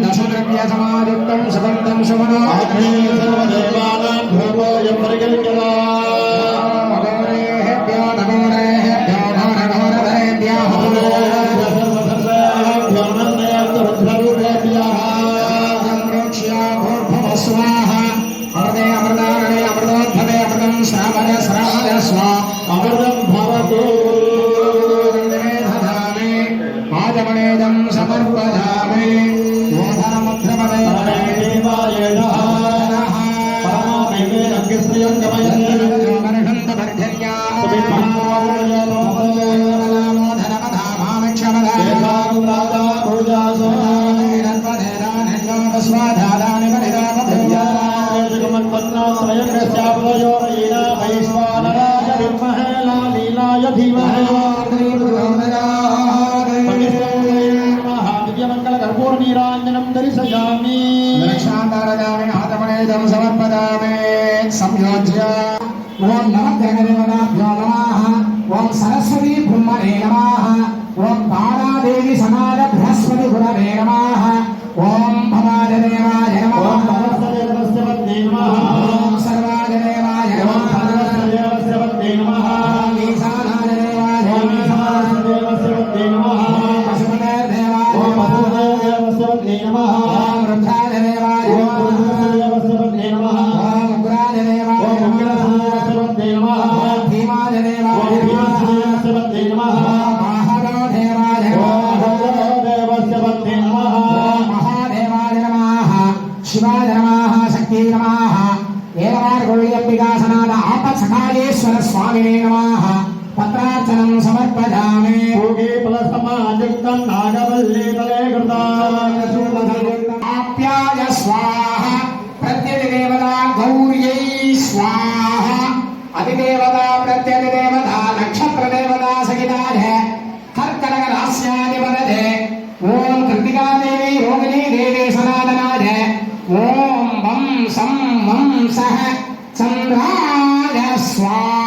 दशद्रव्यसमायुक्तं सुगन्धं सुमनोदेवानां भूमोऽयं परिगृह्यते अघोरेभ्यो नघोरेभ्यो घोरघोरधरेभ्यः रुद्ररूपेभ्यः स्वाहा अमृते अमृतारणे अमृतोद्भवे अमृतं श्रावय श्रावय स्वा अमृतं भवतु आजमनेदं समर्पयामि योधनमुद्रपदे देवाय नमः परमानैवे अग्निश्रियं गमयन्ति योगनिषन्तपर्जन्या राजा पूजासो स्वाधाराणि परिरामभ्यमत्पत्नात्रयग्रस्यापयोरयेन वैश्वानराय विद्महे लालीलाय धीमहि दिव्यमङ्गलकर्पूरनीराञ्जनं दर्शयामि लक्षान्तरजामि आत्मनेदं समर्पयामि संयोज्य ॐ नवग्रहदेवताभ्यो नमः ॐ सरस्वती ब्रह्मणे नमः ॐ तारादेवी समाज बृहस्पति गुरवे नमः ॐ भवाजदेवाय नमः ॐ सर्वाजदेवाय नमः सर्वदेवस्य नमः ईशानाजदेवाय नमः पशुपतिर्देवाय नमः रुद्राजदेवाय नमः उग्राजदेवाय नमः भीमाजदेवाय नमः महादेवाय शिवाय नमः शक्ति नमः एवमार्गोल्यम्बिकासनाद आपत्सखायेश्वर स्वामिने नमः पत्रार्चनं समर्पयामि भोगे फलसमायुक्तं नागवल्लीतले कृताप्याय स्वाहा प्रत्यतिदेवता गौर्यै स्वाहा अधिदेवता प्रत्यतिदेवता नक्षत्रदेवता सहिताय कर्कटक रास्याधिपतये ओम कृतिका देवी रोगिणी देवी सनातनाय ओम वं सं वं सः चन्द्राय स्वाहा।